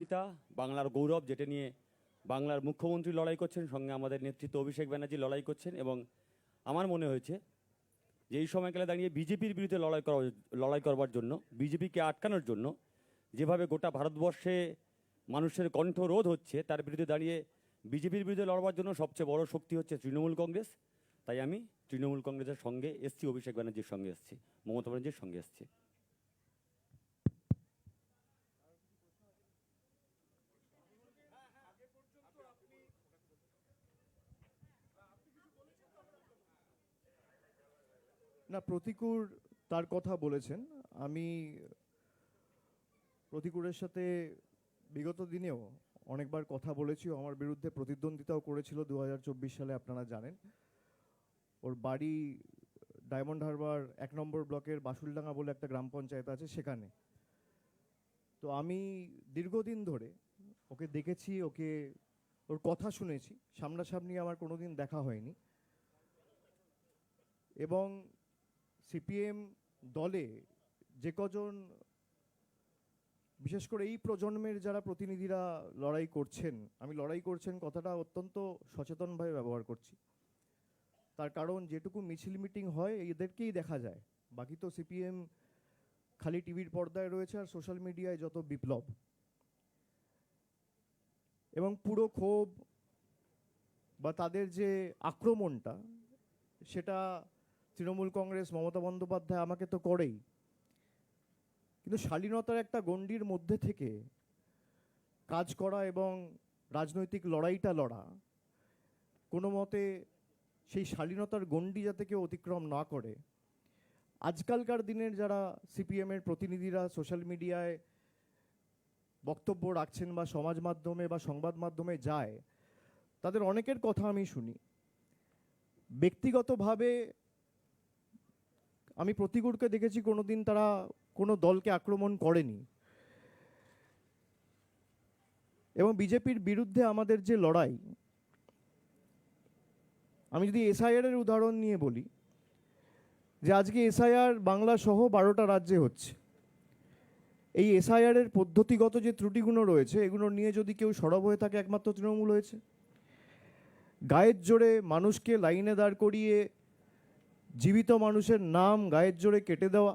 প্রতিদ্বন্দ্বিতা, বাংলার গৌরব, যেটা নিয়ে বাংলার মুখ্যমন্ত্রী লড়াই করছেন, সঙ্গে আমাদের নেতৃত্ব অভিষেক ব্যানার্জি লড়াই করছেন। এবং আমার মনে হয়েছে যে এই সময়কালে দাঁড়িয়ে বিজেপির বিরুদ্ধে লড়াই করবার জন্য, বিজেপিকে আটকানোর জন্য, যেভাবে গোটা ভারতবর্ষে মানুষের কণ্ঠরোধ হচ্ছে, তার বিরুদ্ধে দাঁড়িয়ে বিজেপির বিরুদ্ধে লড়বার জন্য সবচেয়ে বড় শক্তি হচ্ছে তৃণমূল কংগ্রেস। তাই আমি তৃণমূল কংগ্রেসের সঙ্গে এসছি, অভিষেক ব্যানার্জির সঙ্গে এসছি, মমতা ব্যানার্জির সঙ্গে এসছি। না, প্রতিকূর তার কথা বলেছেন। আমি প্রতিকূরের সাথে বিগত দিনেও অনেকবার কথা বলেছি। আমার বিরুদ্ধে প্রতিদ্বন্দ্বিতাও করেছিল 2024 সালে, আপনারা জানেন। ওর বাড়ি ডায়মন্ড হারবার 1 নম্বর ব্লকের বাসুলডাঙ্গা বলে একটা গ্রাম পঞ্চায়েত আছে, সেখানে। তো আমি দীর্ঘদিন ধরে ওকে দেখেছি, ওর কথা শুনেছি, সামনাসামনি আমার কোনোদিন দেখা হয়নি। এবং সিপিএম দলে যে কজন, বিশেষ করে এই প্রজন্মের যারা প্রতিনিধিরা লড়াই করছেন, আমি লড়াই করছেন কথাটা অত্যন্ত সচেতনভাবে ব্যবহার করছি। তার কারণ যেটুকু মিছিল মিটিং হয় এদেরকেই দেখা যায়, বাকি তো সিপিএম খালি টিভির পর্দায় রয়েছে আর সোশ্যাল মিডিয়ায় যত বিপ্লব। এবং পুরো ক্ষোভ বা তাদের যে আক্রমণটা, সেটা তৃণমূল কংগ্রেস, মমতা বন্দ্যোপাধ্যায় আমাকে তো করেই, কিন্তু শালীনতার একটা গণ্ডির মধ্যে থেকে কাজ করা এবং রাজনৈতিক লড়াইটা লড়া, কোনো মতে সেই শালীনতার গণ্ডি যাতে কেউ অতিক্রম না করে। আজকালকার দিনের যারা সিপিএমের প্রতিনিধিরা সোশ্যাল মিডিয়ায় বক্তব্য রাখছেন বা সমাজ মাধ্যমে বা সংবাদ মাধ্যমে যায়, তাদের অনেকের কথা আমি শুনি। ব্যক্তিগতভাবে আমি প্রতিকূরকে দেখেছি কোনোদিন তারা কোনো দলকে আক্রমণ করেনি। এবং বিজেপির বিরুদ্ধে আমাদের যে লড়াই, আমি যদি এসআইআর এর উদাহরণ নিয়ে বলি, যে আজকে এসআইআর বাংলা সহ 12টা রাজ্যে হচ্ছে। এই এসআইআর এর পদ্ধতিগত যে ত্রুটিগুলো রয়েছে, এগুলো নিয়ে যদি কেউ সরব হয়ে থাকে, একমাত্র তৃণমূল হয়েছে। গায়ের জোরে মানুষকে লাইনে দাঁড় করিয়ে জীবিত মানুষের নাম গায়ের জোরে কেটে দেওয়া।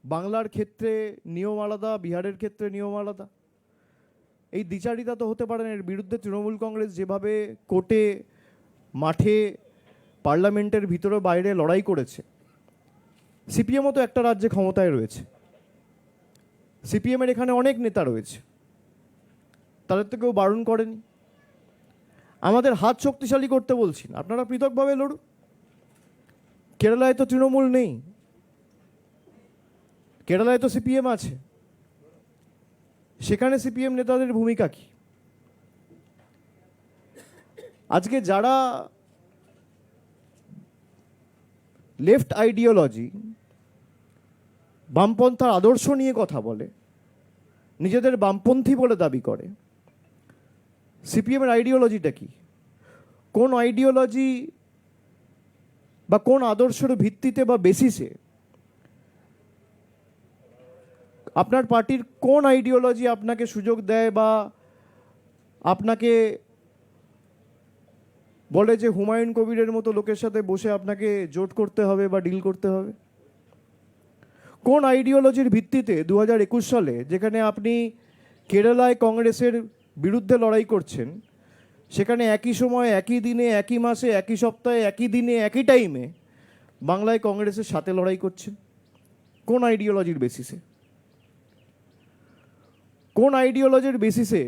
বাংলার ক্ষেত্রে নিয়ম আলাদা, বিহারের ক্ষেত্রে নিয়ম আলাদা। এই দ্বিচারিতা তো হতে পারে না। এর বিরুদ্ধে তৃণমূল কংগ্রেস যেভাবে কোর্টে, মাঠে, পার্লামেন্টের ভিতরে বাইরে লড়াই করেছে, সিপিএমও তো একটা রাজ্যে ক্ষমতায় রয়েছে। সিপিএমের এখানে অনেক নেতা রয়েছে, তাদের তো কেউ বারণ করেনি। আমাদের হাত শক্তিশালী করতে বলছি না, আপনারা পৃথকভাবে লড়ুন। কেরালায় তো তৃণমূল নেই, কেরালায় তো সিপিএম আছে। সেখানে সিপিএম নেতাদের ভূমিকা কি? আজকে যারা লেফট আইডিওলজি, বামপন্থার আদর্শ নিয়ে কথা বলে, নিজেদের বামপন্থী বলে দাবি করে, সিপিএমের আইডিওলজিটা কি? কোন আইডিওলজি বা কোন আদর্শের ভিত্তিতে বা বেসিসে আপনার পার্টির কোন আইডিওলজি আপনাকে সুযোগ দেয় বা আপনাকে বলে যে হুমায়ুন কবিরের মতো লোকের সাথে বসে আপনাকে জোট করতে হবে বা ডিল করতে হবে? কোন আইডিওলজির ভিত্তিতে 2021 সালে, যেখানে আপনি কেরালায় কংগ্রেসের বিরুদ্ধে লড়াই করছেন, সেখানে একই সময়, একই দিনে, একই মাসে, একই সপ্তাহে, একই দিনে, একই টাইমে বাংলায় কংগ্রেসের সাথে লড়াই করছেন? কোন আইডিওলজির বেসিসে? কোন আইডিওলজির বেসিসে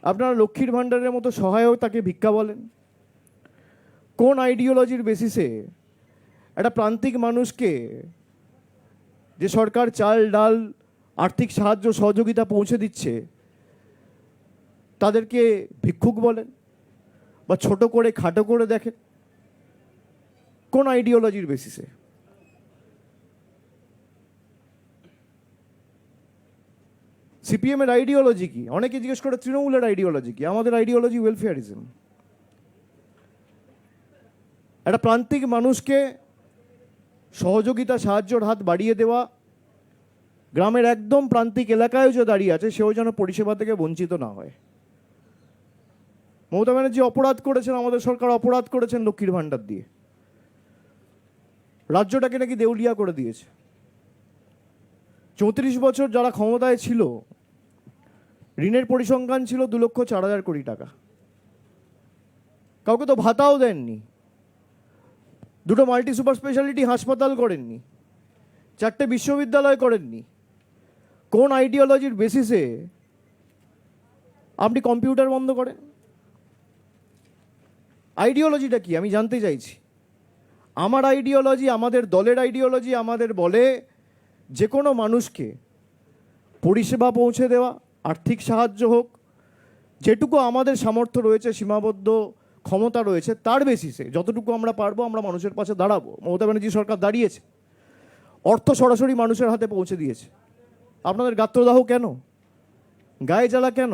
আপনারা লক্ষ্মীর ভাণ্ডারের মতো সহায়তাকে ভিক্ষা বলেন? কোন আইডিওলজির বেসিসে একটা প্রান্তিক মানুষকে, যে সরকার চাল, ডাল, আর্থিক সাহায্য সহযোগিতা পৌঁছে দিচ্ছে, তাদেরকে ভিক্ষুক বলেন বা ছোট করে খাটো করে দেখেন? কোন আইডিওলজির বেসিসে? সিপিএম এর আইডিওলজি কি? অনেকে জিজ্ঞেস করে তৃণমূলের আইডিওলজি কি। আমাদের আইডিওলজি ওয়েলফেয়ারিজম। একটা প্রান্তিক মানুষকে সহযোগিতা, সাহায্যের হাত বাড়িয়ে দেওয়া, গ্রামের একদম প্রান্তিক এলাকায় যে দাঁড়িয়ে আছে সেও যেন পরিষেবা থেকে বঞ্চিত না হয়। মমতা ব্যানার্জি অপরাধ করেছেন, আমাদের সরকার অপরাধ করেছেন লক্ষ্মীর ভাণ্ডার দিয়ে, রাজ্যটাকে নাকি দেউলিয়া করে দিয়েছে। 34 বছর যারা ক্ষমতায় ছিল, ঋণের পরিসংখ্যান ছিল 2,04,000 কোটি টাকা। কাউকে তো ভাতাও দেননি, দুটো মাল্টি সুপার স্পেশালিটি হাসপাতাল করেননি, 4টে বিশ্ববিদ্যালয় করেননি। কোন আইডিওলজির বেসিসে আপনি কম্পিউটার বন্ধ করেন? আইডিওলজিটা কি আমি জানতে চাইছি। আমার আইডিওলজি, আমাদের দলের আইডিওলজি আমাদের বলে যে কোনো মানুষকে পরিষেবা পৌঁছে দেওয়া, আর্থিক সাহায্য হোক, যেটুকু আমাদের সামর্থ্য রয়েছে, সীমাবদ্ধ ক্ষমতা রয়েছে, তার বেসিসে যতটুকু আমরা পারবো আমরা মানুষের পাশে দাঁড়াবো। মমতা ব্যানার্জি সরকার দাঁড়িয়েছে, অর্থ সরাসরি মানুষের হাতে পৌঁছে দিয়েছে। আপনাদের গাত্রদাহ কেন, গায়ে জ্বালা কেন?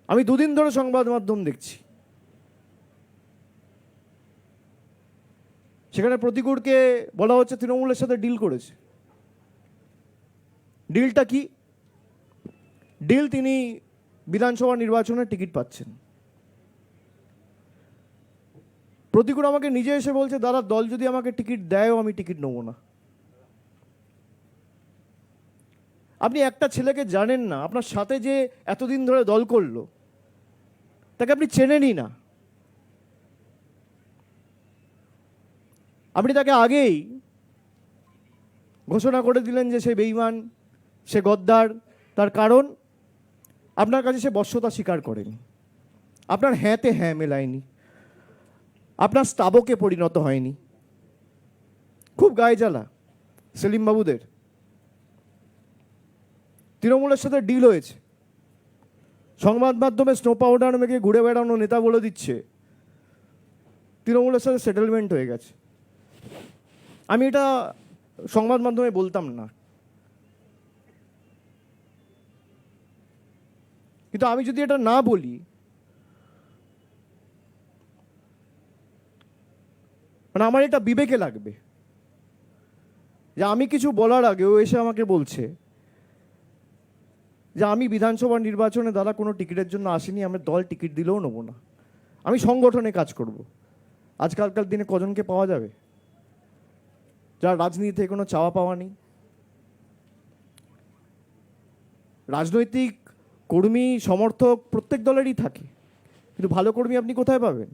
আমি দুদিন ধরে সংবাদ মাধ্যম দেখছি, সেখানে প্রতিকূলকে বলা হচ্ছে তৃণমূলের সাথে ডিল করেছে। ডিলটা কি? ডিল, তিনি বিধানসভা নির্বাচনের টিকিট পাচ্ছেন। প্রতিকূল আমাকে নিজে এসে বলছে, দাদা দল যদি আমাকে টিকিট দেয়ও আমি টিকিট নেবো না। আপনি একটা ছেলেকে জানেন না, আপনার সাথে যে এতদিন ধরে দল করলো তাকে আপনি চেনেনই না। আপনি তাকে আগেই ঘোষণা করে দিলেন যে সে বেঈমান, সে গদ্দার। তার কারণ আপনার কাছে সে বশ্যতা স্বীকার করেনি, আপনার হ্যাঁতে হ্যাঁ মেলায়নি, আপনার স্তাবকে পরিণত হয়নি। খুব গায়ে জ্বালা সেলিম বাবুদের। তৃণমূলের সাথে ডিল হয়েছে, সংবাদ মাধ্যমে স্নো পাউডার মেখে ঘুরে বেড়ানো নেতা বলে দিচ্ছে তৃণমূলের সাথে সেটেলমেন্ট হয়ে গেছে। আমি এটা সংবাদ মাধ্যমে বলতাম না, কিন্তু আমি যদি এটা না বলি, মানে আমার এটা বিবেকে লাগবে যে আমি কিছু বলার আগে ও এসে আমাকে বলছে যে আমি বিধানসভা নির্বাচনে দাদা কোনো টিকিটের জন্য আসিনি, আমি দল টিকিট দিলেও নেবো না, আমি সংগঠনে কাজ করব। আজকালকার দিনে কজনকে পাওয়া যাবে যার রাজনীতিতে কোনো চাওয়া পাওয়া নেই? রাজনৈতিক কর্মী সমর্থক প্রত্যেক দলেরই থাকে, কিন্তু ভালো কর্মী আপনি কোথায় পাবেন?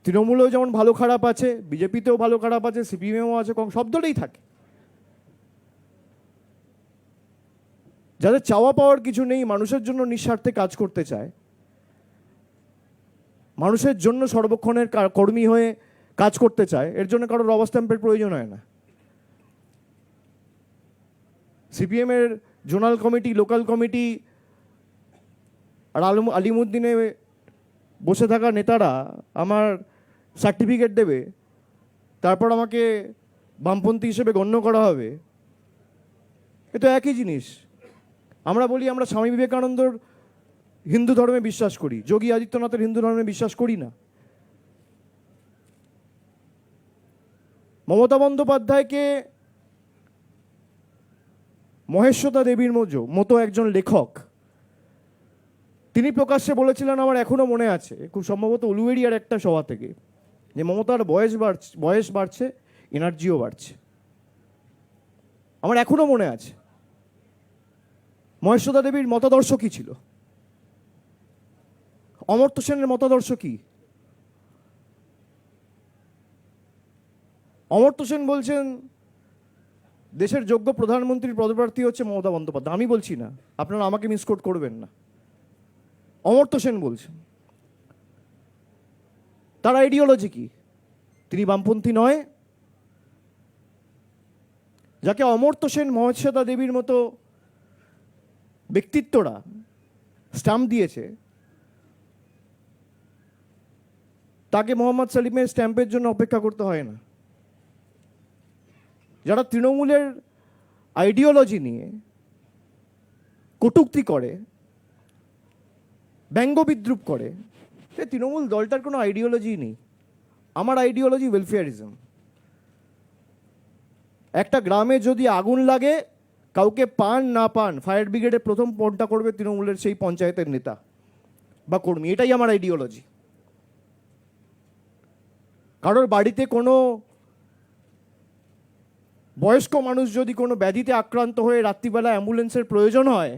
তৃণমূলেও যেমন ভালো খারাপ আছে, বিজেপিতেও ভালো খারাপ আছে, সিপিএমও আছে, সব দলেই থাকে। যাদের চাওয়া পাওয়ার কিছু নেই, মানুষের জন্য নিঃস্বার্থে কাজ করতে চায়, মানুষের জন্য সর্বক্ষণের কর্মী হয়ে কাজ করতে চায়, এর জন্য কারোর রবার স্ট্যাম্পের প্রয়োজন হয় না। সিপিএমের জোনাল কমিটি, লোকাল কমিটি আর আলিমুদ্দিনে বসে থাকা নেতারা আমার সার্টিফিকেট দেবে, তারপর আমাকে বামপন্থী হিসেবে গণ্য করা হবে। এ তো একই জিনিস। আমরা বলি আমরা স্বামী বিবেকানন্দর হিন্দু ধর্মে বিশ্বাস করি, যোগী আদিত্যনাথের হিন্দু ধর্মে বিশ্বাস করি না। মমতা বন্দ্যোপাধ্যায়কে মহেশ্বতা দেবীর মতো একজন লেখক, তিনি প্রকাশ্যে বলেছিলেন, আমার এখনো মনে আছে, খুব সম্ভবত উলুবেড়িয়ার একটা সভা থেকে, যে মমতার বয়স বাড়ছে, এনার্জিও বাড়ছে। আমার এখনো মনে আছে। মহেশ্বতা দেবীর মতাদর্শ কি ছিল? অমর্ত্য সেনের মতাদর্শ কি? অমর্ত্য সেন বলছেন দেশের যোগ্য প্রধানমন্ত্রীর পদপ্রার্থী হচ্ছে মমতা বন্দ্যোপাধ্যায়। আমি বলছি না, আপনারা আমাকে মিসকোট করবেন না। অমর্ত্য সেন বলছেন। তার আইডিওলজি কি? তিনি বামপন্থী নয়? যাকে অমর্ত্য সেন, মহেশ্বতা দেবীর মতো ব্যক্তিত্বরা স্ট্যাম্প দিয়েছে, তাকে মোহাম্মদ সেলিমের স্ট্যাম্পের জন্য অপেক্ষা করতে হয় না। যারা তৃণমূলের আইডিওলজি নিয়ে কটূক্তি করে, ব্যঙ্গ বিদ্রুপ করে, তৃণমূল দলটার কোনো আইডিওলজি নেই। আমার আইডিওলজি ওয়েলফেয়ারিজম। একটা গ্রামে যদি আগুন লাগে, কাউকে পান না পান, ফায়ার ব্রিগেডে প্রথম ফোনটা করবে তৃণমূলের সেই পঞ্চায়েতের নেতা বা কর্মী। এটাই আমার আইডিওলজি। কারোর বাড়িতে কোনো বয়স্ক মানুষ যদি কোনো ব্যাধিতে আক্রান্ত হয়ে রাত্রিবেলা অ্যাম্বুলেন্সের প্রয়োজন হয়,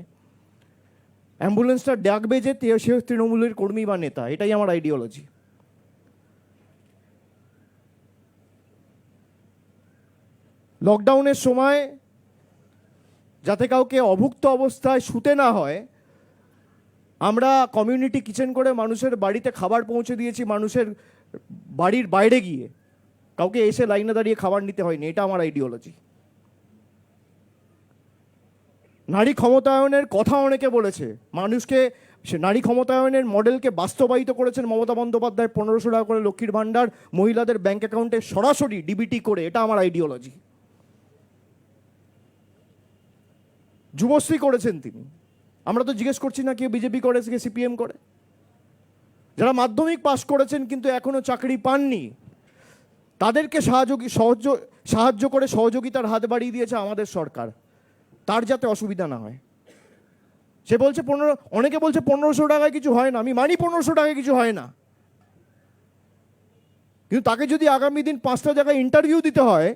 অ্যাম্বুলেন্সটা ডাকবে যে সে তৃণমূলের কর্মী বা নেতা। এটাই আমার আইডিওলজি। লকডাউনের সময় যাতে কাউকে অভুক্ত অবস্থায় শুতে না হয়, আমরা কমিউনিটি কিচেন করে মানুষের বাড়িতে খাবার পৌঁছে দিয়েছি, মানুষের বাড়ির বাইরে গিয়ে। কাউকে এসে লাইনে দাঁড়িয়ে খাবার নিতে হয়নি। এটা আমার আইডিওলজি। নারী ক্ষমতায়নের কথা অনেকে বলেছে, মানুষকে সে নারী ক্ষমতায়নের মডেলকে বাস্তবায়িত করেছেন মমতা বন্দ্যোপাধ্যায়। 1500 টাকা করে লক্ষ্মীর ভাণ্ডার মহিলাদের ব্যাংক অ্যাকাউন্টে সরাসরি ডিবিটি করে। এটা আমার আইডিওলজি। যুবশ্রী করেছেন তিনি। আমরা তো জিজ্ঞেস করছি না কে বিজেপি করে, কে সিপিএম করে। যারা মাধ্যমিক পাশ করেছেন কিন্তু এখনো চাকরি পাননি, তাদেরকে সাহায্য করে সহযোগিতার হাত বাড়িয়ে দিয়েছে আমাদের সরকার, তার যাতে অসুবিধা না হয়। সে বলছে অনেকে বলছে 1500 টাকায় কিছু হয় না। আমি মানি 1500 টাকায় কিছু হয় না, কিন্তু তাকে যদি আগামী দিন 5টা জায়গায় ইন্টারভিউ দিতে হয়,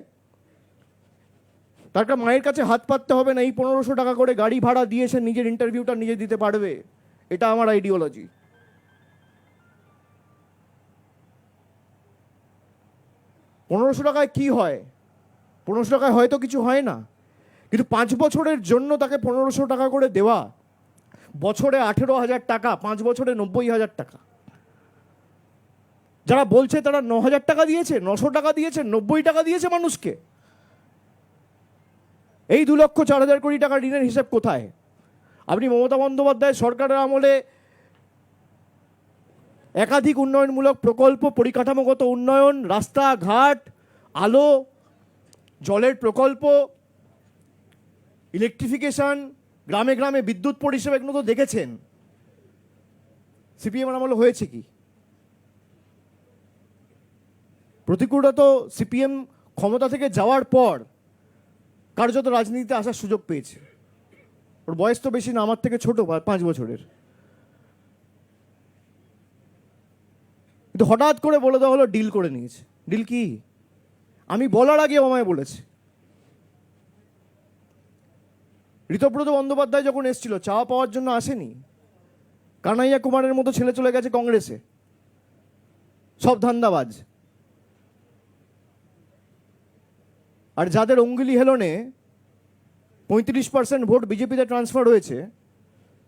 তার মায়ের কাছে হাত পাততে হবে না। এই 1500 টাকা করে গাড়ি ভাড়া দিয়ে সে নিজের ইন্টারভিউটা নিজে দিতে পারবে। এটা আমার আইডিওলজি। পনেরোশো টাকায় কি হয়? 1500 টাকায় হয়তো কিছু হয় না, কিন্তু 5 বছরের জন্য তাকে 1500 টাকা করে দেওয়া, বছরে 18,000 টাকা, 5 বছরে 90,000 টাকা। যারা বলছে তারা 9,000 টাকা দিয়েছে, 900 টাকা দিয়েছে, 90 টাকা দিয়েছে মানুষকে। এই 2,04,000 কোটি টাকা ঋণের হিসাব কোথায়? আপনি মমতা বন্দ্যোপাধ্যায় সরকারের আমলে একাধিক উন্নয়নমূলক প্রকল্প, পরিকাঠামোগত উন্নয়ন, রাস্তাঘাট, আলো, জলের প্রকল্প, ইলেকট্রিফিকেশন, গ্রামে গ্রামে বিদ্যুৎ পরিষেবা, এগুলো তো দেখেছেন। সিপিএম আমলে হয়েছে কি? প্রতিকূলতা তো সিপিএম ক্ষমতা থেকে যাওয়ার পর কার্যত রাজনীতিতে আসার সুযোগ পেয়েছে। ওর বয়স তো বেশি না, আমার থেকে ছোট, 5 বছরের। কিন্তু হঠাৎ করে বলে দেওয়া হলো ডিল করে নিয়েছে। ডিল কি? আমি বলার আগে আমায় বলেছে। ঋতব্রত বন্দ্যোপাধ্যায় যখন এসেছিল, চাওয়া পাওয়ার জন্য আসেনি। কানাইয়া কুমারের মতো ছেলে চলে গেছে কংগ্রেসে, সব ধান্দাবাজ। আর যাদের অঙ্গুলি হেলনে 35% ভোট বিজেপিতে ট্রান্সফার হয়েছে,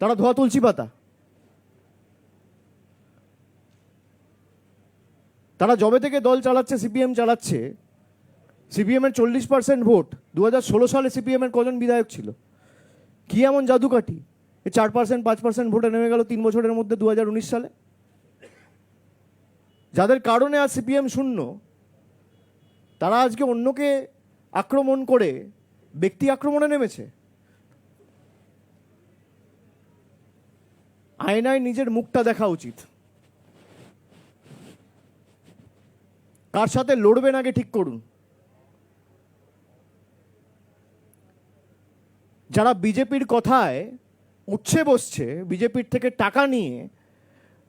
তারা ধোয়া তুলসী পাতা। তারা জবে থেকে দল চালাচ্ছে, সিপিএম চালাচ্ছে, সিপিএমের 40% ভোট। 2016 সালে সিপিএমের কজন বিধায়ক ছিল? কি এমন জাদুকাঠি 4%, 5% ভোটে নেমে গেল 3 বছরের মধ্যে 2019 সালে? যাদের কারণে আজ সিপিএম শূন্য, তারা আজকে অন্যকে আক্রমণ করে ব্যক্তি আক্রমণে নেমেছে। আয়নায় নিজের মুখটা দেখা উচিত। কার সাথে লড়বেন আগে ঠিক করুন। যারা বিজেপির কথায় উঠছে বসছে, বিজেপির থেকে টাকা নিয়ে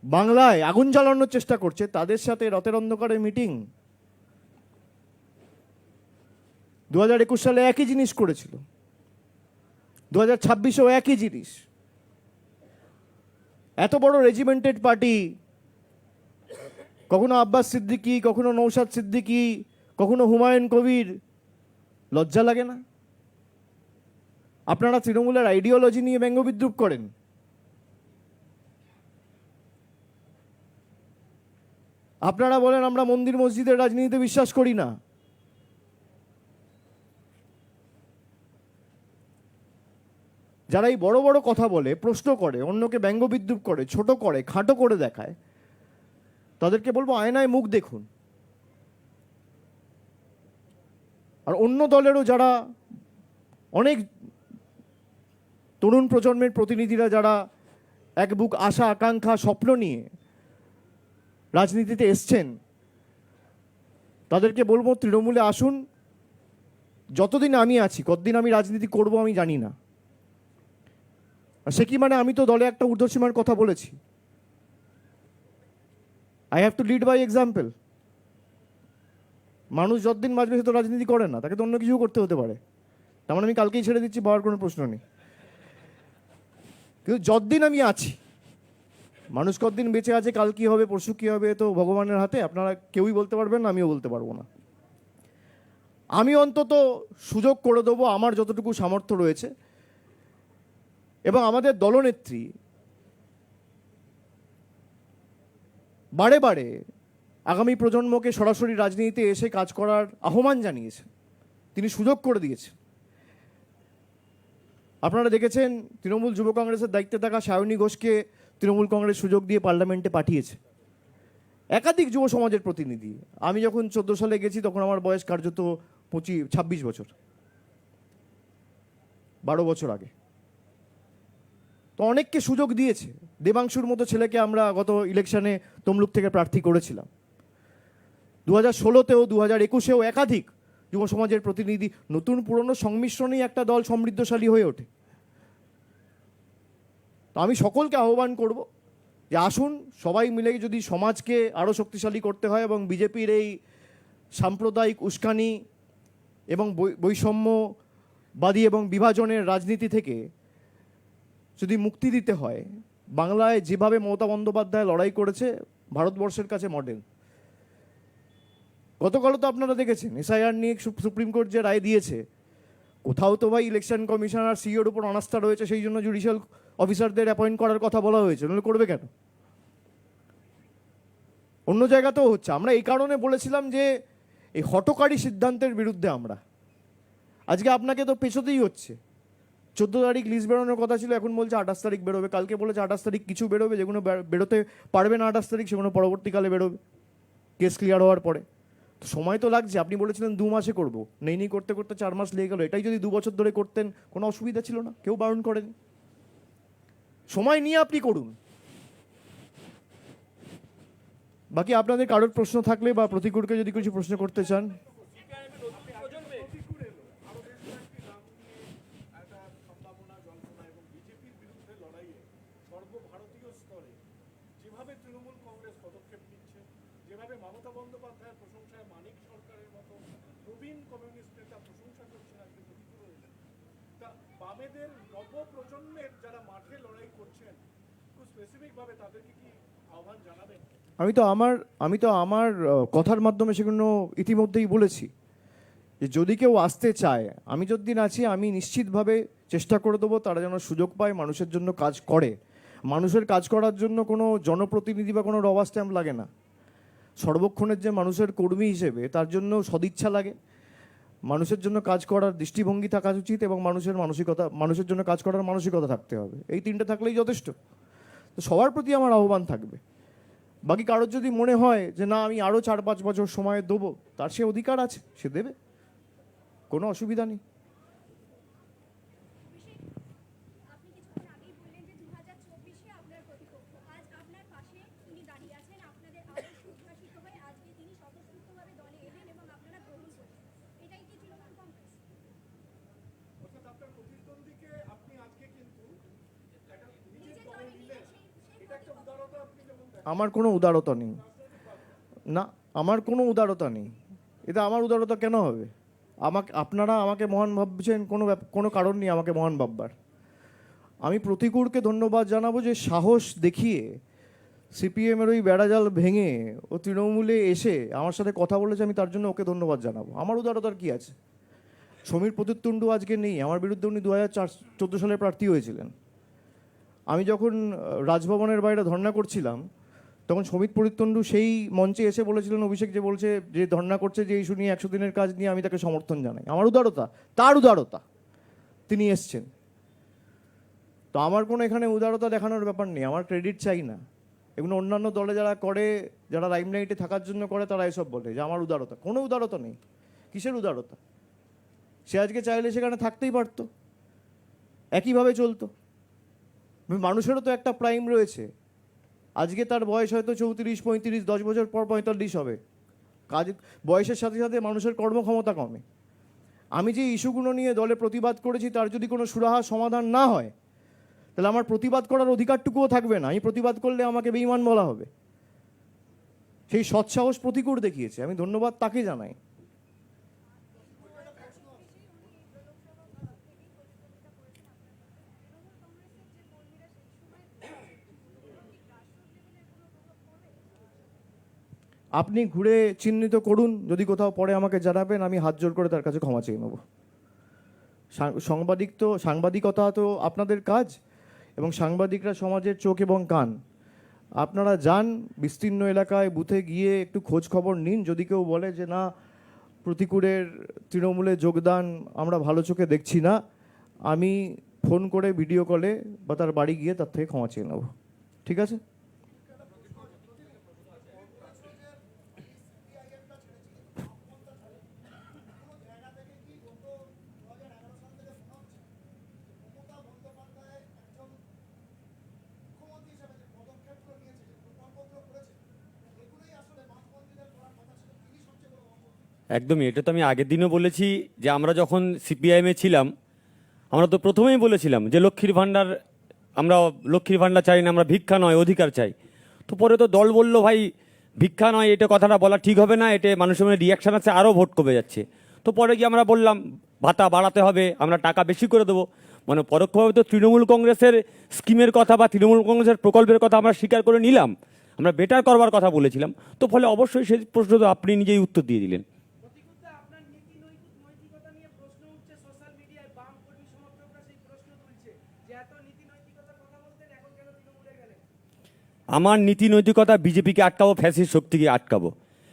বাংলায় আগুন জ্বালানোর চেষ্টা করছে, তাদের সাথে রথের অন্ধকারে মিটিং। 2021 সালে একই জিনিস করেছিল, 2026-এও একই জিনিস। এত বড় রেজিমেন্টেড পার্টি, কখনো আব্বাস সিদ্দিকী, কখনো নৌশাদ সিদ্দিকী, কখনো হুমায়ুন কবির। লজ্জা লাগে না? আপনারা তৃণমূলের আইডিওলজি নিয়ে ব্যঙ্গবিদ্রুপ করেন। আপনারা বলেন আমরা মন্দির মসজিদের রাজনীতিতে বিশ্বাস করি না। যারা এই বড় বড় কথা বলে, প্রশ্ন করে, অন্যকে ব্যঙ্গবিদ্রুপ করে, ছোট করে, খাটো করে দেখায়, তাদেরকে বলবো আয়নায় মুখ দেখুন। আর অন্য দলেরও যারা অনেক তরুণ প্রজন্মের প্রতিনিধিরা, যারা এক বুক আশা, আকাঙ্ক্ষা, স্বপ্ন নিয়ে রাজনীতিতে এসছেন, তাদেরকে বলবো তৃণমূলে আসুন, যতদিন আমি আছি, কতদিন আমি রাজনীতি করব আমি জানি না। আর সে কি মানে আমি তো দলে একটা ঊর্ধ্বসীমার কথা বলেছি। I have to lead by example. মানুষ যতদিন বাঁচবে সে তো রাজনীতি করে না, তাকে তো অন্য কিছু করতে হতে পারে। তার মানে আমি কালকেই ছেড়ে দিচ্ছি, পাওয়ার কোনো প্রশ্ন নেই। কিন্তু যতদিন আমি আছি, মানুষ কতদিন বেঁচে আছে, কাল কী হবে পরশু কী হবে তো ভগবানের হাতে, আপনারা কেউই বলতে পারবেন না, আমিও বলতে পারবো না। আমি অন্তত সুযোগ করে দেবো আমার যতটুকু সামর্থ্য রয়েছে, এবং আমাদের দলনেত্রী বারে বারে আগামী প্রজন্মকে সরাসরি রাজনীতিতে এসে কাজ করার আহ্বান জানিয়েছেন, তিনি সুযোগ করে দিয়েছেন। আপনারা দেখেছেন তৃণমূল যুব কংগ্রেসের দায়িত্বে থাকা সায়নী ঘোষকে তৃণমূল কংগ্রেস সুযোগ দিয়ে পার্লামেন্টে পাঠিয়েছে। একাধিক যুব সমাজের প্রতিনিধি। আমি যখন 14 সালে গেছি তখন আমার বয়স কার্যত 26 বছর, 12 বছর আগে। তো অনেককে সুযোগ দিয়েছে। দেবাংশুর মতো ছেলেকে আমরা গত ইলেকশনে তমলুক থেকে প্রার্থী করেছিলাম। 2016-তেও 2021-এও একাধিক যুব সমাজের প্রতিনিধি। নতুন পুরনো সংমিশ্রণেই একটা দল সমৃদ্ধশালী হয়ে ওঠে। তো আমি সকলকে আহ্বান করব যে আসুন সবাই মিলে যদি সমাজকে আরও শক্তিশালী করতে হয় এবং বিজেপির এই সাম্প্রদায়িক উস্কানি এবং বৈষম্যবাদী এবং বিভাজনের রাজনীতি থেকে যদি মুক্তি দিতে হয়, বাংলায় যেভাবে মমতা বন্দ্যোপাধ্যায় লড়াই করেছে ভারতবর্ষের কাছে মডেল। গতকালও তো আপনারা দেখেছেন এসআইআর নিয়ে সুপ্রিম কোর্ট যে রায় দিয়েছে, কোথাও তো ভাই ইলেকশন কমিশন আর সিইওর উপর অনাস্থা রয়েছে, সেই জন্য জুডিশিয়াল অফিসারদের অ্যাপয়েন্ট করার কথা বলা হয়েছে, নাহলে করবে কেন? অন্য জায়গাতেও হচ্ছে। আমরা এই কারণে বলেছিলাম যে এই হঠকারী সিদ্ধান্তের বিরুদ্ধে আমরা। আজকে আপনাকে তো পেছোতেই হচ্ছে। 14 তারিখ লিস্ট বেরোনোর কথা ছিল, এখন বলছে 28 তারিখ বেরোবে। কালকে বলেছে 28 তারিখ কিছু বেরোবে, যেগুলো বেরোতে পারবে না 28 তারিখ সেগুলো পরবর্তীকালে বেরোবে কেস ক্লিয়ার হওয়ার পরে। তো সময় তো লাগছে। আপনি বলেছিলেন 2 মাসে করবো, নেই করতে করতে 4 মাস লেগে গেল। এটাই যদি 2 বছর ধরে করতেন কোনো অসুবিধা ছিল না, কেউ বারণ করেনি। সময় নিয়ে আপনি করুন। বাকি আপনাদের কারোর প্রশ্ন থাকলে বা প্রতিকূলকে যদি কিছু প্রশ্ন করতে চান। সর্বভারতীয় স্তরে যেভাবে তৃণমূল কংগ্রেস পদক্ষেপ নিচ্ছে, যেভাবে মমতা বন্দ্যোপাধ্যায়ের প্রশংসায় মানিক সরকারের মতো প্রবীণ কমিউনিস্ট নেতা প্রশংসা করছেন, আজকে প্রতিকূল হয়েছেন, তা বামেদের নবপ্রজন্মের যারা মাঠে লড়াই করছেন, খুব স্পেসিফিকভাবে তাদেরকে কি আহ্বান জানাবেন? আমি তো আমার কথার মাধ্যমে সেগুলো ইতিমধ্যেই বলেছি যে যদি কেউ আসতে চায়, আমি যতদিন আছি আমি নিশ্চিতভাবে চেষ্টা করে দেবো তারা যেন সুযোগ পায়, মানুষের জন্য কাজ করে। মানুষের কাজ করার জন্য কোনো জনপ্রতিনিধি বা কোনো রবার স্ট্যাম্প লাগে না। সর্বক্ষণের যে মানুষের কর্মী হিসেবে তার জন্য সদিচ্ছা লাগে, মানুষের জন্য কাজ করার দৃষ্টিভঙ্গি থাকা উচিত এবং মানুষের জন্য কাজ করার মানসিকতা থাকতে হবে। এই তিনটে থাকলেই যথেষ্ট। তো সবার প্রতি আমার আহ্বান থাকবে। বাকি কারোর যদি মনে হয় যে না আমি আরও 4-5 বছর সময় দেবো, তার সে অধিকার আছে, সে দেবে, কোনো অসুবিধা নেই। আপনি কিছুক্ষণ আগেই বললেন যে 2024-এ আপনার প্রতিপক্ষ আজ আপনার পাশে তিনি দাঁড়িয়ে আছেন, আপনাদের আদর্শ উদ্ভাসিত হয়ে আজকে তিনি স্বতঃস্ফূর্তভাবে দলে এলেন এবং আপনারা গ্রহণ করলেন। এটাই কি তৃণমূল কংগ্রেস? অর্থাৎ আপনার প্রতিদ্বন্দ্বীকে আপনি আজকে কিন্তু একটা নিজের দলে নিলেন, এটা একটা উদারতা আপনি যেমন আমার কোনো উদারতা নেই, না আমার কোনো উদারতা নেই। এটা আমার উদারতা কেন হবে? আপনারা আমাকে মহান ভাবছেন, কোনো কারণ নেই আমাকে মহান ভাববার। আমি প্রতিকূলকে ধন্যবাদ জানাবো যে সাহস দেখিয়ে সিপিএমের ওই বেড়াজাল ভেঙে ও তৃণমূলে এসে আমার সাথে কথা বলেছে, আমি তার জন্য ওকে ধন্যবাদ জানাবো। আমার উদারতার কি আছে? সমীর প্রতিতুণ্ডু আজকে নেই, আমার বিরুদ্ধে উনি 2014 সালে প্রার্থী হয়েছিলেন। আমি যখন রাজভবনের বাইরে ধর্ণা করছিলাম তখন সমীর প্রতিতুণ্ডু সেই মঞ্চে এসে বলেছিলেন অভিষেক যে বলছে যে ধর্ণা করছে যে ইস্যু নিয়ে 100 দিনের কাজ নিয়ে আমি তাকে সমর্থন জানাই। আমার উদারতা, তার উদারতা, তিনি এসছেন। তো আমার কোনো এখানে উদারতা দেখানোর ব্যাপার নেই, আমার ক্রেডিট চাই না। এগুলো অন্যান্য দলে যারা করে, যারা লাইমলাইটে থাকার জন্য করে, তারা এসব বলে যে আমার উদারতা। কোনো উদারতা নেই। কিসের উদারতা? সে আজকে চাইলে সেখানে থাকতেই পারতো, একইভাবে চলতো। মানুষেরও তো একটা প্রাইম রয়েছে। আজকে তার বয়স হয়তো 34-35, 10 বছর পর 45 হবে। কাজ বয়সের সাথে সাথে মানুষের কর্মক্ষমতা কমে। আমি যে ইস্যুগুলো নিয়ে দলে প্রতিবাদ করেছি তার যদি কোনো সুরাহা সমাধান না হয়, তাহলে আমার প্রতিবাদ করার অধিকারটুকুও থাকবে না। আমি প্রতিবাদ করলে আমাকে বেঈমান বলা হবে। সেই সৎসাহস প্রতিকূর দেখিয়েছে, আমি ধন্যবাদ তাকে জানাই। আপনি ঘুরে চিহ্নিত করুন, যদি কোথাও পরে আমাকে জানাবেন, আমি হাত জোর করে তার কাছে ক্ষমা চেয়ে নেব। সাংবাদিকতা তো আপনাদের কাজ, এবং সাংবাদিকরা সমাজের চোখ এবং কান। আপনারা যান বিস্তীর্ণ এলাকায়, বুথে গিয়ে একটু খোঁজ খবর নিন। যদি কেউ বলে যে না, প্রতিকূলের তৃণমূলে যোগদান আমরা ভালো চোখে দেখছি না, আমি ফোন করে ভিডিও কলে বা তার বাড়ি গিয়ে তার থেকে ক্ষমা চেয়ে নেব। ঠিক আছে? একদমই, এটা তো আমি আগের দিনও বলেছি যে আমরা যখন সিপিআইএমে ছিলাম, আমরা তো প্রথমেই বলেছিলাম যে লক্ষ্মীর ভাণ্ডার, আমরা লক্ষ্মীর ভাণ্ডার চাই না, আমরা ভিক্ষা নয় অধিকার চাই। তো পরে তো দল বললো ভাই ভিক্ষা নয়, এটা কথাটা বলা ঠিক হবে না, এটা মানুষের মধ্যে রিয়াকশান আছে, আরও ভোট কমে যাচ্ছে। তো পরে গিয়ে আমরা বললাম ভাতা বাড়াতে হবে, আমরা টাকা বেশি করে দেবো। মানে পরোক্ষভাবে তো তৃণমূল কংগ্রেসের স্কিমের কথা বা তৃণমূল কংগ্রেসের প্রকল্পের কথা আমরা স্বীকার করে নিলাম, আমরা বেটার করবার কথা বলেছিলাম। তো ফলে অবশ্যই সেই প্রশ্ন তো আপনি নিজেই উত্তর দিয়ে দিলেন। আপনার নীতি নৈতিকতা নিয়ে প্রশ্ন উঠছে সোশ্যাল মিডিয়ায়, বাম কর্মী সমর্থকরা সেই প্রশ্ন তুলছে যে এত নীতি নৈতিকতার কথা বলতেন, এখন কেন তৃণমূলে গেলেন? আমার নীতি নৈতিকতা বিজেপিকে আটকাবো, ফ্যাসিস্ট শক্তিকে আটকাবো,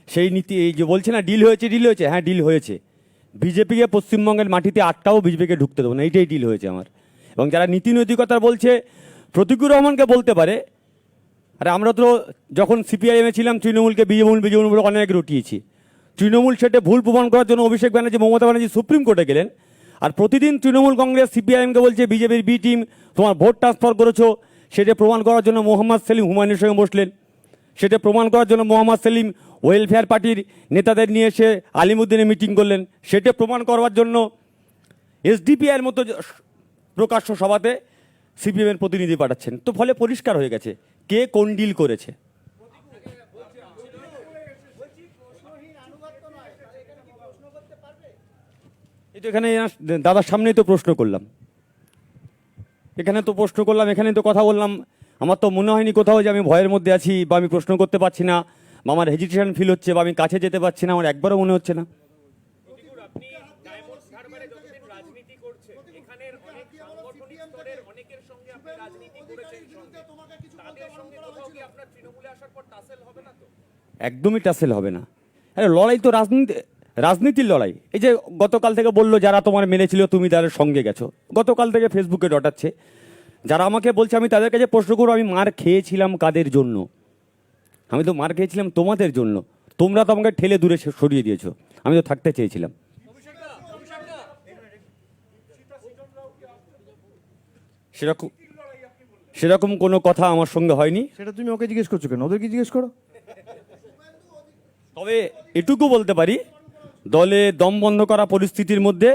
সেই নীতি। এই যে বলছে না ডিল হয়েছে, হ্যাঁ ডিল হয়েছে। বিজেপিকে পশ্চিমবঙ্গের মাটিতে আটকাবো, বিজেপিকে ঢুকতে দেবো না, এইটাই ডিল হয়েছে আমার। এবং যারা নীতি নৈতিকতা বলছে, প্রতিকুর রহমানকে বলতে পারে, আরে আমরা তো যখন সিপিআইএমে ছিলাম তৃণমূলকে বিজেপি বলে অনেক রটিয়েছি। তৃণমূল সেটা ভুল প্রমাণ করার জন্য অভিষেক ব্যানার্জি, মমতা ব্যানার্জি সুপ্রিম কোর্টে গেলেন। আর প্রতিদিন তৃণমূল কংগ্রেস সিপিআইএমকে বলছে বিজেপির বি টিম তোমার ভোট ট্রান্সফার করেছো, সেটা প্রমাণ করার জন্য মোহাম্মদ সেলিম হুমায়ুনের সঙ্গে বসলেন। সেটা প্রমাণ করার জন্য মোহাম্মদ সেলিম ওয়েলফেয়ার পার্টির নেতাদের নিয়ে এসে আলিমুদ্দিনে মিটিং করলেন। সেটা প্রমাণ করবার জন্য এসডিপিআইয়ের মতো প্রকাশ্য সভাতে সিপিএমের প্রতিনিধি পাঠাচ্ছেন। তো ফলে পরিষ্কার হয়ে গেছে কে কোন ডিল করেছে। এই তো এখানে দাদার সামনেই তো প্রশ্ন করলাম, এখানে তো কথা বললাম। আমার তো মনে হয়নি কোথাও যে আমি ভয়ের মধ্যে আছি বা আমি প্রশ্ন করতে পারছি না বা আমার হেজিটেশন ফিল হচ্ছে বা আমি কাছে যেতে পারছি না, আমার একবারও মনে হচ্ছে না। আপনি ডায়মন্ড হারবারে যতদিন রাজনীতি করছেন, এখানের অনেক সাংগঠনিক স্তরের অনেকের সঙ্গে আপনি রাজনীতি করেছেন, তাদের সঙ্গে কোথাও কি আপনার তৃণমূলে আসার পর টাসেল হবে না তো? একদমই টাসেল হবে না। আরে লড়াই তো রাজনীতির লড়াই। এই যে গতকাল থেকে বললো যারা তোমার মেরেছিল তুমি তাদের সঙ্গে গেছো, গতকাল থেকে ফেসবুকে ডটাচ্ছে। যারা আমাকে বলছে, আমি তাদের কাছে প্রশ্ন করবো আমি মার খেয়েছিলাম কাদের জন্য? আমি তো মার খেয়েছিলাম তোমাদের জন্য। তোমরা তো আমাকে ঠেলে দূরে সরিয়ে দিয়েছো, আমি তো থাকতে চেয়েছিলাম। সেরকম কোনো কথা আমার সঙ্গে হয়নি। সেটা তুমি ওকে জিজ্ঞেস করছো কেন? ওদেরকে জিজ্ঞেস করো। তবে এটুকু বলতে পারি, দলে দম বন্ধ করা পরিস্থিতির মধ্যে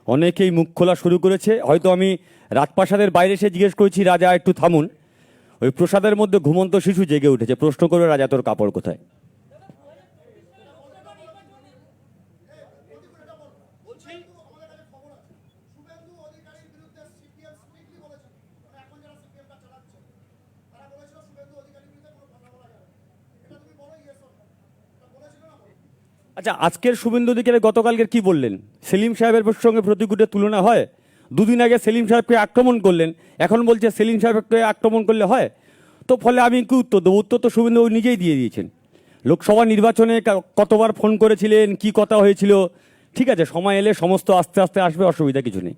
অনেকেই মুখ খোলা শুরু করেছে। হয়তো আমি রাজপ্রাসাদের বাইরে এসে জিজ্ঞেস করেছি রাজা একটু থামুন, ওই প্রসাদের মধ্যে ঘুমন্ত শিশু জেগে উঠেছে, প্রশ্ন করবে রাজা তোর কাপড় কোথায়। আচ্ছা, আজকের শুভেন্দু অধিকারী গতকালকে কি বললেন? সেলিম সাহেবের সঙ্গে প্রতিকূলের তুলনা হয়? দুদিন আগে সেলিম সাহেবকে আক্রমণ করলেন, এখন বলছে সেলিম সাহেবকে আক্রমণ করলে হয়? তো ফলে আমি কি উত্তর দেবো? উত্তর তো শুভেন্দু নিজেই দিয়ে দিয়েছেন। লোকসভা নির্বাচনে কতবার ফোন করেছিলেন, কি কথা হয়েছিল, ঠিক আছে, সময় এলে সমস্ত আস্তে আস্তে আসবে, অসুবিধা কিছু নেই।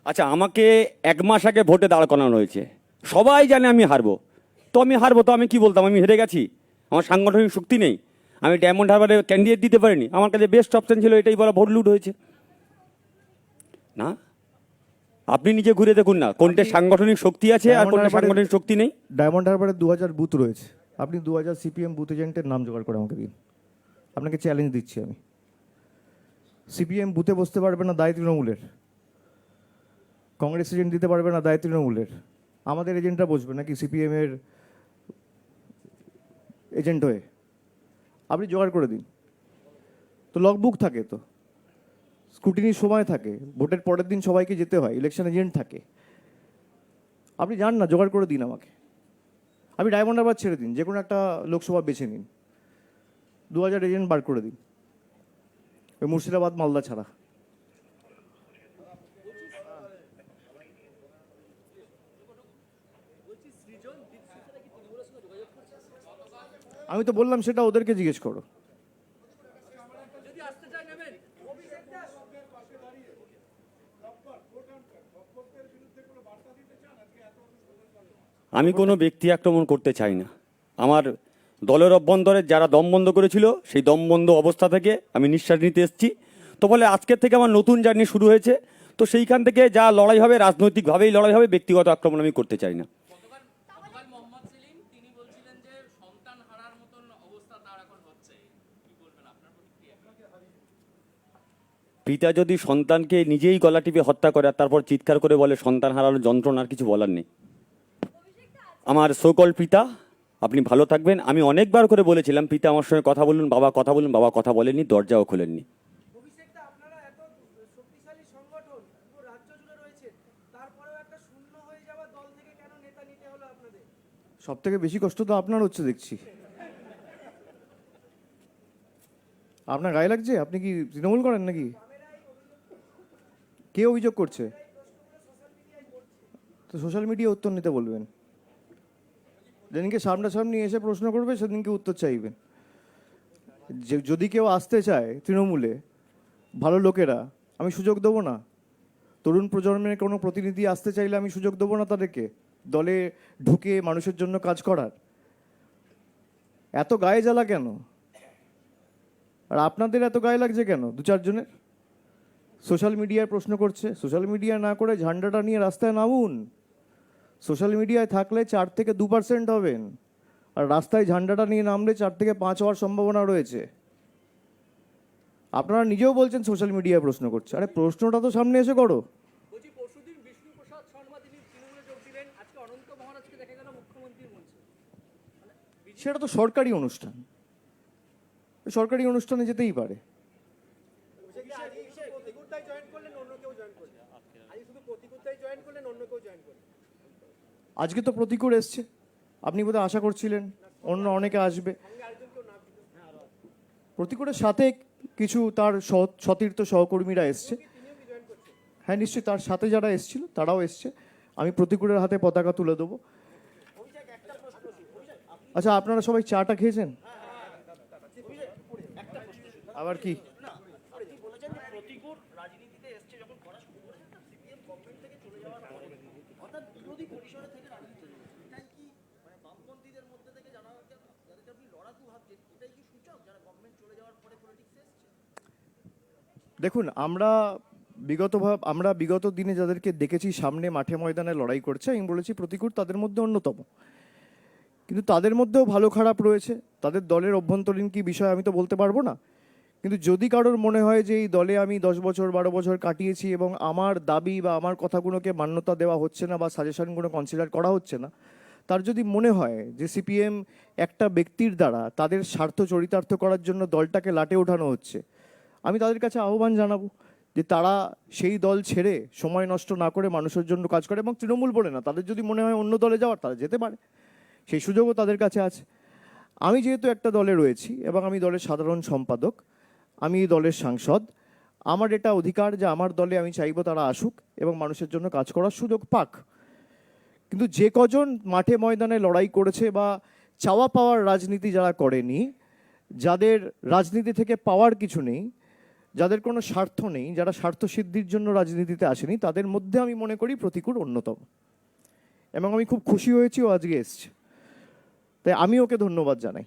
আচ্ছা, আমাকে এক মাস আগে ভোটে দাঁড় করানো হয়েছে, সবাই জানে আমি হারবো। তো আমি কি বলতাম? আমি হেরে গেছি, আমার সাংগঠনিক শক্তি নেই, আমি ডায়মন্ড হারবারে ক্যান্ডিডেট দিতে পারিনি, আমার কাছে বেস্ট অপশন ছিল এটাই বলা ভোট লুট হয়েছে। না, আপনি নিজে ঘুরে দেখুন না কোনটা সাংগঠনিক শক্তি আছে আর কোনটা ডায়মন্ড সাংগঠনিক শক্তি নেই। ডায়মন্ড হারবারে 2000 বুথ রয়েছে, আপনি 2000 সিপিএম বুথ এজেন্টের নাম জোগাড় করে আমাকে দিন, আপনাকে চ্যালেঞ্জ দিচ্ছি আমি। সিপিএম বুথে বসতে পারবে না, দায় তৃণমূলের। কংগ্রেস এজেন্ট দিতে পারবে না, দায় তৃণমূলের। আমাদের এজেন্টরা বসবে নাকি সিপিএমের এজেন্ট হয়ে? আপনি জোগাড় করে দিন। তো লগবুক থাকে, তো স্ক্রুটিনির সময় থাকে, ভোটের পরের দিন সবাইকে যেতে হয়, ইলেকশন এজেন্ট থাকে। আপনি যান না, জোগাড় করে দিন আমাকে। আপনি ডায়মন্ড হারবার ছেড়ে দিন, যে কোনো একটা লোকসভা বেছে নিন, 2000 এজেন্ট বার করে দিন, ওই মুর্শিদাবাদ মালদা ছাড়া। আমি তো বললাম সেটা ওদেরকে জিজ্ঞেস করো। আমি কোনো ব্যক্তি আক্রমণ করতে চাই না। আমার দলের অভ্যন্তরে যারা দম বন্ধ করেছিল সেই দম বন্ধ অবস্থা থেকে আমি নিঃশ্বাস নিতে এসেছি। তো বলে আজকের থেকে আমার নতুন জার্নি শুরু হয়েছে। তো সেইখান থেকে যা লড়াই হবে রাজনৈতিকভাবেই লড়াই হবে, ব্যক্তিগত আক্রমণ আমি করতে চাই না। গতকাল মোহাম্মদ সেলিম তিনি বলছিলেন যে সন্তান হারার মতন অবস্থা তার এখন হচ্ছে, কি বলবেন আপনার প্রতিক্রিয়া? পিতা যদি সন্তানকে নিজেই গলা টিপে হত্যা করে আর তারপর চিৎকার করে বলে সন্তান হারানোর যন্ত্রণার কিছু বলার নেই। আমার সোকল পিতা, আপনি ভালো থাকবেন। আমি অনেকবার করে বলেছিলাম পিতা আমার সঙ্গে কথা বলুন, বাবা কথা বলুন, বাবা কথা বলেননি, দরজাও খোলেননি। অভিষেকটা আপনারা এত শক্তিশালী সংগঠন পুরো রাজ্য জুড়ে রয়েছে, তারপরেও একটা শূন্য হয়ে যাওয়া দল থেকে কেন নেতা নিতে হলো আপনাদের? সব থেকে বেশি কষ্ট তো আপনার হচ্ছে দেখছি। আপনার গায়ে লাগছে? আপনি কি তৃণমূল করেন নাকি? কে অভিযোগ করছে? তো সোশ্যাল মিডিয়া উত্তর নিতে বলবেন। যেদিনকে সামনাসামনি এসে প্রশ্ন করবে সেদিনকে উত্তর চাইবেন। যদি কেউ আসতে চায় তৃণমূলে, ভালো লোকেরা, আমি সুযোগ দেবো না? তরুণ প্রজন্মের কোনো প্রতিনিধি আসতে চাইলে আমি সুযোগ দেবো না তাদেরকে দলে ঢুকে মানুষের জন্য কাজ করার? এত গায়ে জ্বালা কেন? আর আপনাদের এত গায়ে লাগছে কেন 2-4 জনের? সোশ্যাল মিডিয়ায় প্রশ্ন করছে, সোশ্যাল মিডিয়া না করে ঝান্ডাটা নিয়ে রাস্তায় নামুন। সোশ্যাল মিডিয়ায় থাকলে 4 থেকে 2% হবেন, আর রাস্তায় ঝান্ডাটা নিয়ে নামলে 4 থেকে 5 হওয়ার সম্ভাবনা রয়েছে। আপনারা নিজেও বলছেন সোশ্যাল মিডিয়ায় প্রশ্ন করছে, আরে প্রশ্নটা তো সামনে এসে করো। বলছি পরশুদিন বিষ্ণুপ্রসাদ শর্মা তিনি তৃণমূলে যোগ দিলেন, আজকে অনন্ত মহারাজকে দেখা গেল মুখ্যমন্ত্রীর মঞ্চে। সেটা তো সরকারি অনুষ্ঠান, সরকারি অনুষ্ঠানে যেতেই পারে। আজকে তো প্রতিকূল এসছে, আপনি বোধহয় আশা করছিলেন অন্য অনেকে আসবে। প্রতিকূলের সাথে কিছু তার সতীর্থ সহকর্মীরা এসছে। হ্যাঁ নিশ্চয়ই, তার সাথে যারা এসছিল তারাও এসছে। আমি প্রতিকূলের হাতে পতাকা তুলে দেবো। আচ্ছা, আপনারা সবাই চাটা খেয়েছেন? আবার কি? দেখুন, আমরা বিগত দিনে যাদেরকে দেখেছি সামনে মাঠে ময়দানে লড়াই করছে, আমি বলেছি প্রতিকূল তাদের মধ্যে অন্যতম। কিন্তু তাদের মধ্যেও ভালো খারাপ রয়েছে, তাদের দলের অভ্যন্তরীণ কি বিষয় আমি তো বলতে পারবো না। কিন্তু যদি কারোর মনে হয় যে এই দলে আমি 10 বছর 12 বছর কাটিয়েছি এবং আমার দাবি বা আমার কথাগুলোকে মান্যতা দেওয়া হচ্ছে না বা সাজেশনগুলো কনসিডার করা হচ্ছে না, তার যদি মনে হয় যে সিপিএম একটা ব্যক্তির দ্বারা তাদের স্বার্থ চরিতার্থ করার জন্য দলটাকে লাটে ওঠানো হচ্ছে, আমি তাদের কাছে আহ্বান জানাবো যে তারা সেই দল ছেড়ে সময় নষ্ট না করে মানুষের জন্য কাজ করে। এবং তৃণমূল বলে না, তাদের যদি মনে হয় অন্য দলে যাওয়ার, তারা যেতে পারে, সেই সুযোগও তাদের কাছে আছে। আমি যেহেতু একটা দলে রয়েছি এবং আমি দলের সাধারণ সম্পাদক, আমি এই দলের সাংসদ, আমার এটা অধিকার যে আমার দলে আমি চাইবো তারা আসুক এবং মানুষের জন্য কাজ করার সুযোগ পাক। কিন্তু যে কজন মাঠে ময়দানে লড়াই করেছে বা চাওয়া পাওয়ার রাজনীতি যারা করেনি, যাদের রাজনীতি থেকে পাওয়ার কিছু নেই, যাদের কোনো স্বার্থ নেই, যারা স্বার্থ সিদ্ধির জন্য রাজনীতিতে আসেনি, তাদের মধ্যে আমি মনে করি প্রতিকূল অন্যতম। এবং আমি খুব খুশি হয়েছি ও আজকে এসছে, তাই আমি ওকে ধন্যবাদ জানাই।